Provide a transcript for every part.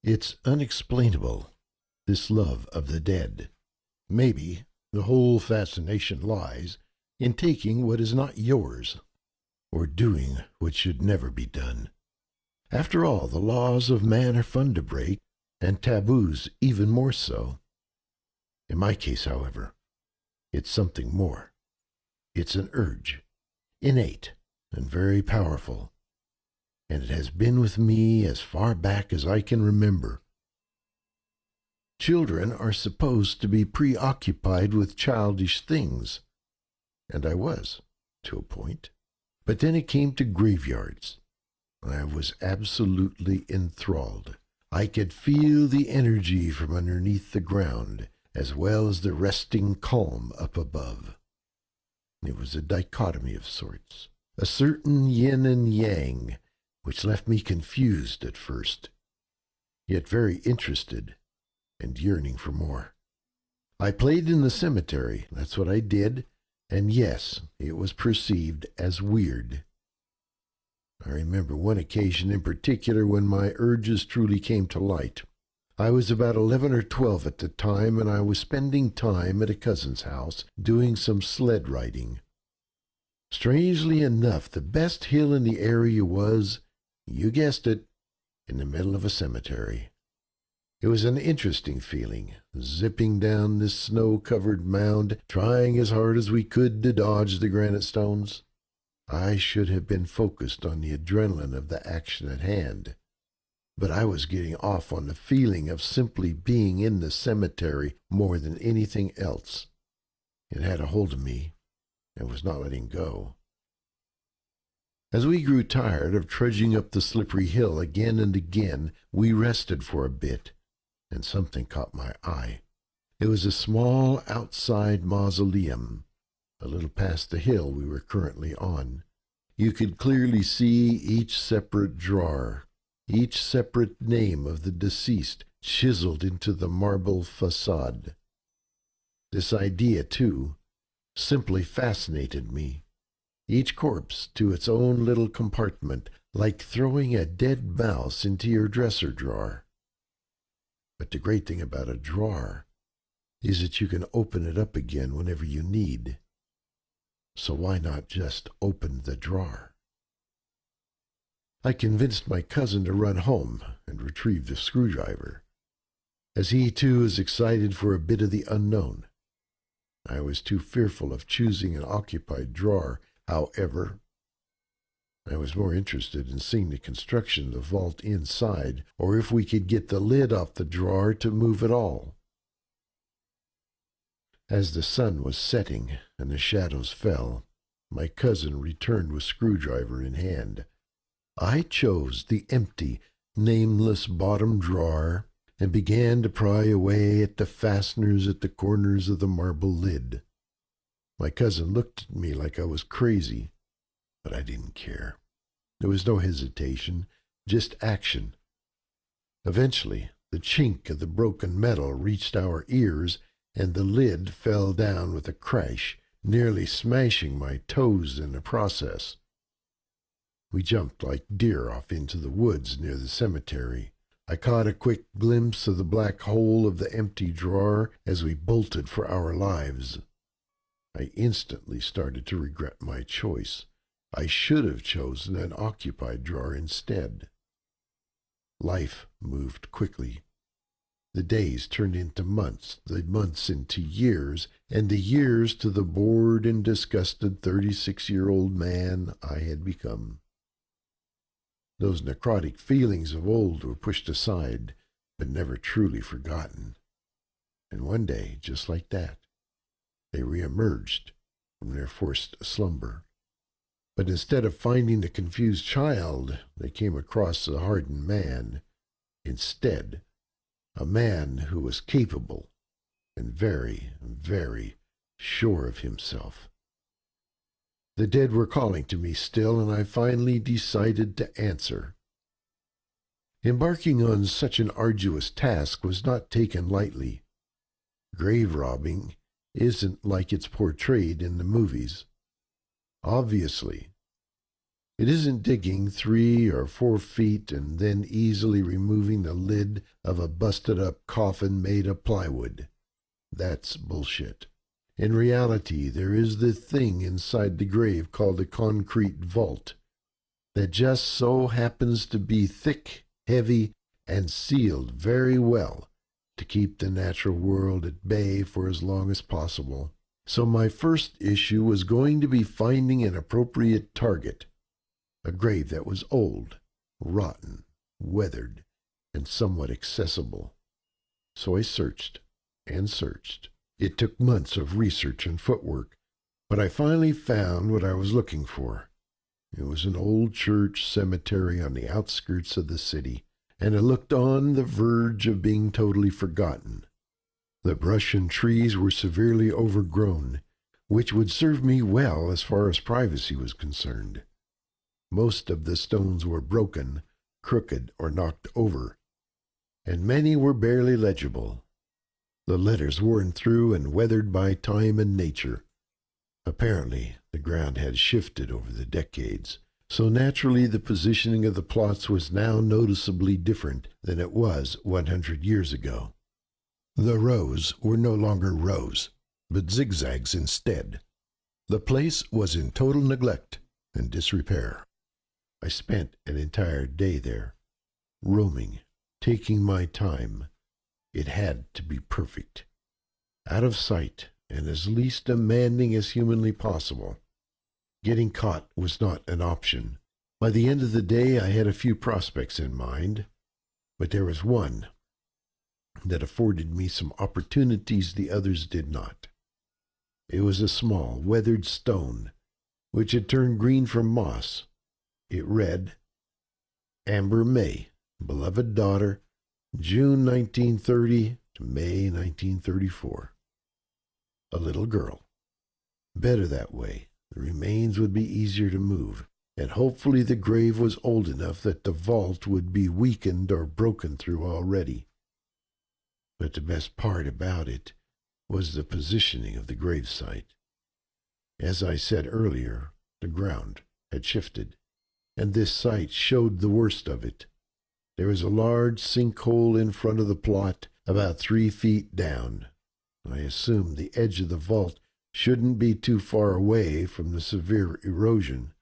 It's unexplainable, this love of the dead. Maybe the whole fascination lies in taking what is not yours, or doing what should never be done. After all, the laws of man are fun to break, and taboos even more so. In my case, however, it's something more. It's an urge, innate and very powerful, and it has been with me as far back as I can remember. Children are supposed to be preoccupied with childish things, and I was, to a point. But then it came to graveyards, and I was absolutely enthralled. I could feel the energy from underneath the ground, as well as the resting calm up above. It was a dichotomy of sorts, a certain yin and yang, which left me confused at first, yet very interested and yearning for more. I played in the cemetery, that's what I did, and yes, it was perceived as weird. I remember one occasion in particular when my urges truly came to light. I was about 11 or 12 at the time, and I was spending time at a cousin's house doing some sled riding. Strangely enough, the best hill in the area was, you guessed it, in the middle of a cemetery. It was an interesting feeling, zipping down this snow-covered mound, trying as hard as we could to dodge the granite stones. I should have been focused on the adrenaline of the action at hand, but I was getting off on the feeling of simply being in the cemetery more than anything else. It had a hold of me and was not letting go. As we grew tired of trudging up the slippery hill again and again, we rested for a bit, and something caught my eye. It was a small outside mausoleum, a little past the hill we were currently on. You could clearly see each separate drawer, each separate name of the deceased chiseled into the marble facade. This idea, too, simply fascinated me. Each corpse to its own little compartment, like throwing a dead mouse into your dresser drawer. But the great thing about a drawer is that you can open it up again whenever you need. So why not just open the drawer? I convinced my cousin to run home and retrieve the screwdriver, as he too is excited for a bit of the unknown. I was too fearful of choosing an occupied drawer, however. I was more interested in seeing the construction of the vault inside, or if we could get the lid off the drawer to move at all. As the sun was setting and the shadows fell, my cousin returned with screwdriver in hand. I chose the empty, nameless bottom drawer and began to pry away at the fasteners at the corners of the marble lid. My cousin looked at me like I was crazy, but I didn't care. There was no hesitation, just action. Eventually, the chink of the broken metal reached our ears, and the lid fell down with a crash, nearly smashing my toes in the process. We jumped like deer off into the woods near the cemetery. I caught a quick glimpse of the black hole of the empty drawer as we bolted for our lives. I instantly started to regret my choice. I should have chosen an occupied drawer instead. Life moved quickly. The days turned into months, the months into years, and the years to the bored and disgusted 36-year-old man I had become. Those necrotic feelings of old were pushed aside, but never truly forgotten. And one day, just like that, they reemerged from their forced slumber. But instead of finding the confused child, they came across a hardened man. Instead, a man who was capable and very, very sure of himself. The dead were calling to me still, and I finally decided to answer. Embarking on such an arduous task was not taken lightly. Grave robbing isn't like it's portrayed in the movies. Obviously, It isn't digging 3 or 4 feet and then easily removing the lid of a busted-up coffin made of plywood. That's bullshit. In reality, there is the thing inside the grave called a concrete vault that just so happens to be thick, heavy, and sealed very well to keep the natural world at bay for as long as possible. So my first issue was going to be finding an appropriate target, a grave that was old, rotten, weathered, and somewhat accessible. So I searched and searched. It took months of research and footwork, but I finally found what I was looking for. It was an old church cemetery on the outskirts of the city, and it looked on the verge of being totally forgotten. The brush and trees were severely overgrown, which would serve me well as far as privacy was concerned. Most of the stones were broken, crooked, or knocked over, and many were barely legible. The letters worn through and weathered by time and nature. Apparently, the ground had shifted over the decades, so naturally the positioning of the plots was now noticeably different than it was 100 years ago. The rows were no longer rows, but zigzags instead. The place was in total neglect and disrepair. I spent an entire day there, roaming, taking my time. It had to be perfect, out of sight, and as least demanding as humanly possible. Getting caught was not an option. By the end of the day, I had a few prospects in mind, but there was one that afforded me some opportunities the others did not. It was a small, weathered stone, which had turned green from moss. It read, Amber May, beloved daughter, June 1930 to May 1934. A little girl. Better that way. The remains would be easier to move, and hopefully the grave was old enough that the vault would be weakened or broken through already. But the best part about it was the positioning of the gravesite. As I said earlier, the ground had shifted, and this site showed the worst of it. There was a large sinkhole in front of the plot, about 3 feet down. I assumed the edge of the vault shouldn't be too far away from the severe erosion.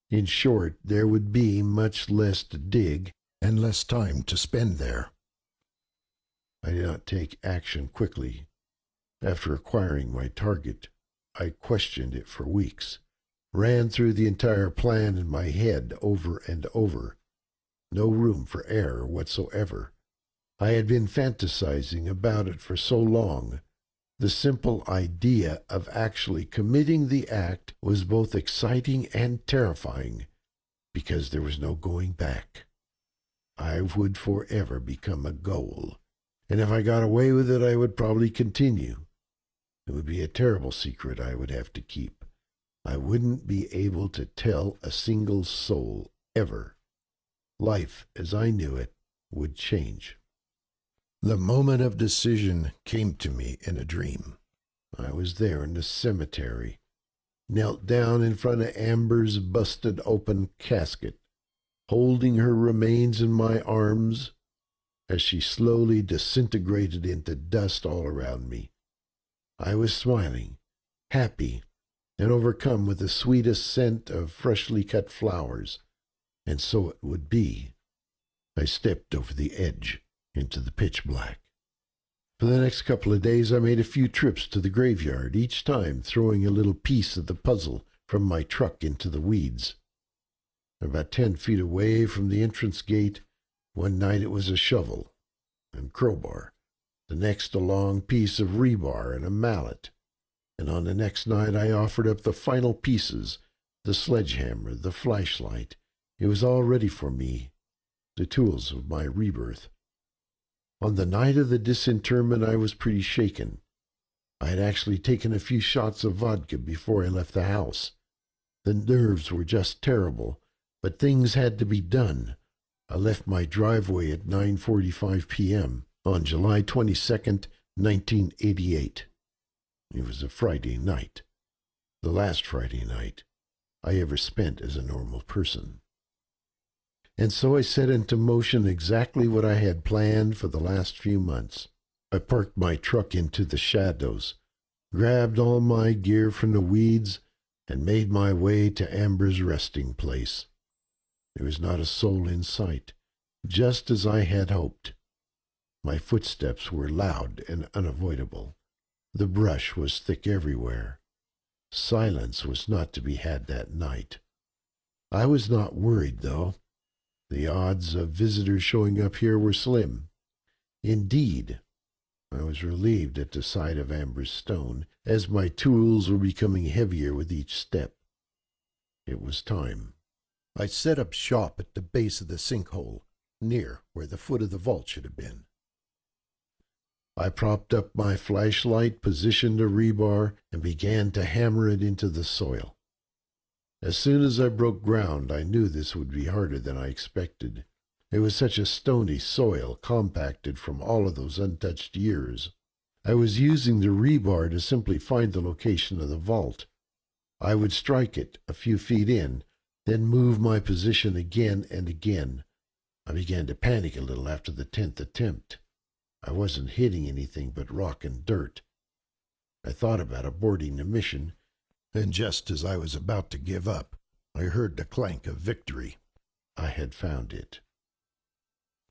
In short, there would be much less to dig and less time to spend there. I did not take action quickly. After acquiring my target, I questioned it for weeks, ran through the entire plan in my head over and over. No room for error whatsoever. I had been fantasizing about it for so long. The simple idea of actually committing the act was both exciting and terrifying, because there was no going back. I would forever become a goal, and if I got away with it, I would probably continue. It would be a terrible secret I would have to keep. I wouldn't be able to tell a single soul, ever. Life, as I knew it, would change. The moment of decision came to me in a dream. I was there in the cemetery, knelt down in front of Amber's busted open casket, holding her remains in my arms as she slowly disintegrated into dust all around me. I was smiling, happy, and overcome with the sweetest scent of freshly cut flowers, and so it would be. I stepped over the edge into the pitch black. For the next couple of days I made a few trips to the graveyard, each time throwing a little piece of the puzzle from my truck into the weeds. About 10 feet away from the entrance gate, one night it was a shovel and crowbar, the next a long piece of rebar and a mallet, and on the next night I offered up the final pieces, the sledgehammer, the flashlight. It was all ready for me, the tools of my rebirth. On the night of the disinterment, I was pretty shaken. I had actually taken a few shots of vodka before I left the house. The nerves were just terrible, but things had to be done. I left my driveway at 9:45 p.m. on July 22nd, 1988. It was a Friday night, the last Friday night I ever spent as a normal person. And so I set into motion exactly what I had planned for the last few months. I parked my truck into the shadows, grabbed all my gear from the weeds, and made my way to Amber's resting place. There was not a soul in sight, just as I had hoped. My footsteps were loud and unavoidable. The brush was thick everywhere. Silence was not to be had that night. I was not worried, though. The odds of visitors showing up here were slim. Indeed, I was relieved at the sight of Amber's stone, as my tools were becoming heavier with each step. It was time. I set up shop at the base of the sinkhole, near where the foot of the vault should have been. I propped up my flashlight, positioned a rebar, and began to hammer it into the soil. As soon as I broke ground, I knew this would be harder than I expected. It was such a stony soil, compacted from all of those untouched years. I was using the rebar to simply find the location of the vault. I would strike it a few feet in, then move my position again and again. I began to panic a little after the 10th attempt. I wasn't hitting anything but rock and dirt. I thought about aborting the mission, and just as I was about to give up, I heard the clank of victory. I had found it.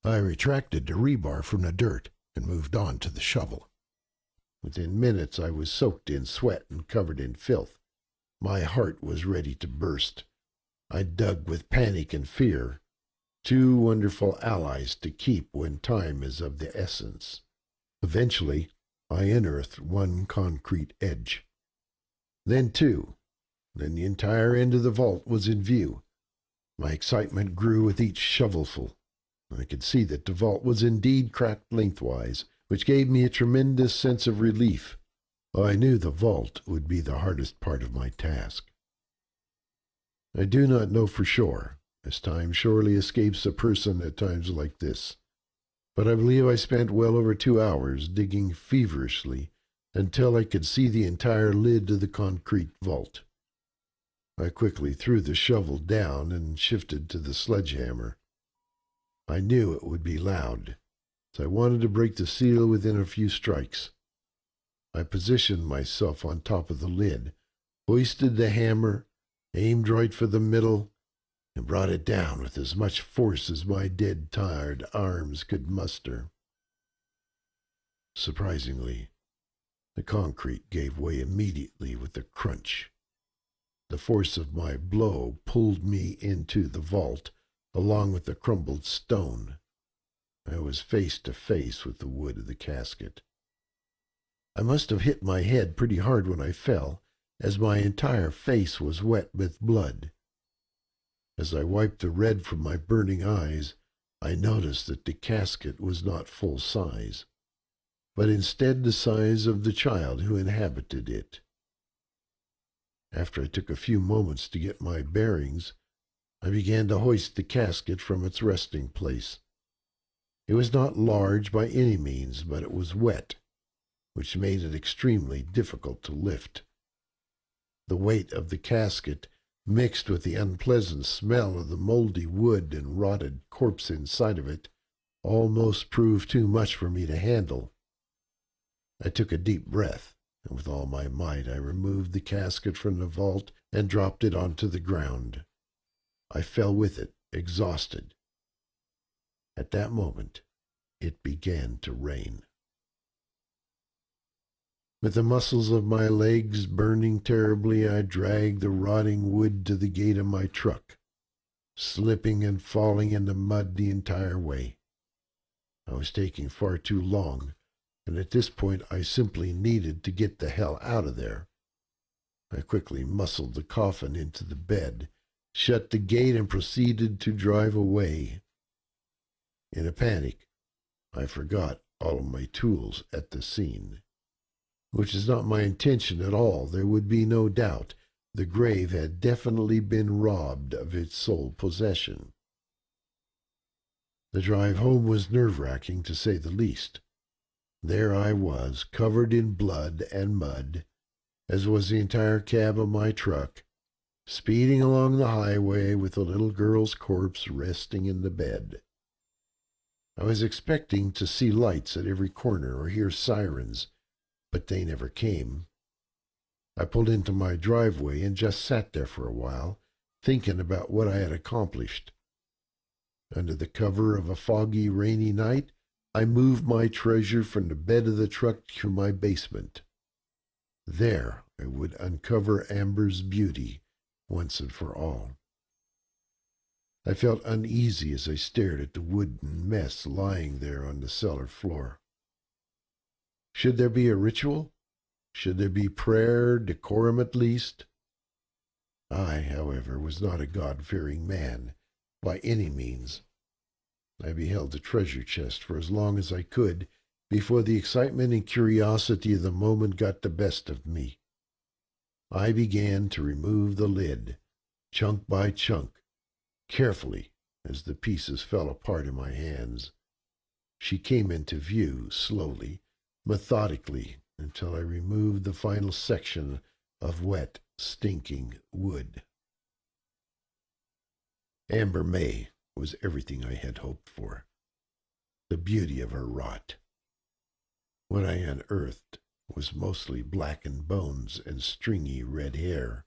I retracted the rebar from the dirt and moved on to the shovel. Within minutes I was soaked in sweat and covered in filth. My heart was ready to burst. I dug with panic and fear, two wonderful allies to keep when time is of the essence. Eventually, I unearthed one concrete edge. Then two. Then the entire end of the vault was in view. My excitement grew with each shovelful. I could see that the vault was indeed cracked lengthwise, which gave me a tremendous sense of relief. I knew the vault would be the hardest part of my task. I do not know for sure, as time surely escapes a person at times like this, but I believe I spent well over 2 hours digging feverishly until I could see the entire lid of the concrete vault. I quickly threw the shovel down and shifted to the sledgehammer. I knew it would be loud, so I wanted to break the seal within a few strikes. I positioned myself on top of the lid, hoisted the hammer, aimed right for the middle, and brought it down with as much force as my dead, tired arms could muster. Surprisingly, the concrete gave way immediately with a crunch. The force of my blow pulled me into the vault, along with the crumbled stone. I was face to face with the wood of the casket. I must have hit my head pretty hard when I fell, as my entire face was wet with blood. As I wiped the red from my burning eyes, I noticed that the casket was not full size, but instead the size of the child who inhabited it. After I took a few moments to get my bearings, I began to hoist the casket from its resting place. It was not large by any means, but it was wet, which made it extremely difficult to lift. The weight of the casket, mixed with the unpleasant smell of the moldy wood and rotted corpse inside of it, almost proved too much for me to handle. I took a deep breath, and with all my might I removed the casket from the vault and dropped it onto the ground. I fell with it, exhausted. At that moment, it began to rain. With the muscles of my legs burning terribly, I dragged the rotting wood to the gate of my truck, slipping and falling in the mud the entire way. I was taking far too long, and at this point I simply needed to get the hell out of there. I quickly muscled the coffin into the bed, shut the gate, and proceeded to drive away. In a panic, I forgot all of my tools at the scene, which is not my intention at all. There would be no doubt the grave had definitely been robbed of its sole possession. The drive home was nerve-wracking, to say the least. There I was, covered in blood and mud, as was the entire cab of my truck, speeding along the highway with the little girl's corpse resting in the bed. I was expecting to see lights at every corner or hear sirens, but they never came. I pulled into my driveway and just sat there for a while, thinking about what I had accomplished. Under the cover of a foggy, rainy night, I moved my treasure from the bed of the truck to my basement. There I would uncover Amber's beauty once and for all. I felt uneasy as I stared at the wooden mess lying there on the cellar floor. Should there be a ritual? Should there be prayer, decorum at least? I, however, was not a God-fearing man, by any means. I beheld the treasure chest for as long as I could before the excitement and curiosity of the moment got the best of me. I began to remove the lid, chunk by chunk, carefully as the pieces fell apart in my hands. She came into view slowly, methodically, until I removed the final section of wet, stinking wood. Amber May was everything I had hoped for. The beauty of her wrought. What I unearthed was mostly blackened bones and stringy red hair,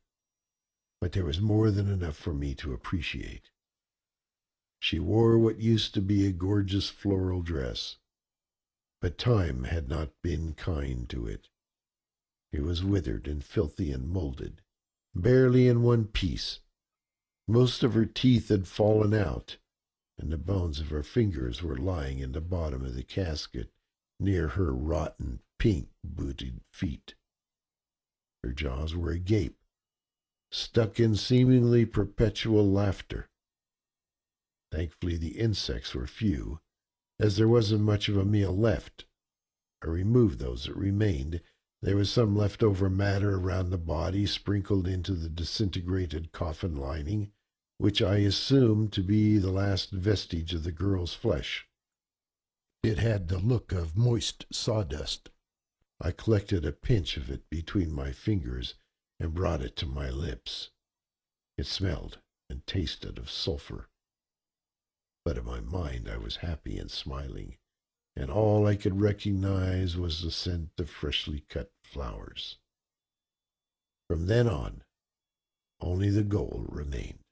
but there was more than enough for me to appreciate. She wore what used to be a gorgeous floral dress, but time had not been kind to it. It was withered and filthy and molded, barely in one piece. Most of her teeth had fallen out, and the bones of her fingers were lying in the bottom of the casket near her rotten, pink-booted feet. Her jaws were agape, stuck in seemingly perpetual laughter. Thankfully, the insects were few, as there wasn't much of a meal left. I removed those that remained. There was some leftover matter around the body, sprinkled into the disintegrated coffin lining, which I assumed to be the last vestige of the girl's flesh. It had the look of moist sawdust. I collected a pinch of it between my fingers and brought it to my lips. It smelled and tasted of sulphur. But in my mind I was happy and smiling, and all I could recognize was the scent of freshly cut flowers. From then on, only the goal remained.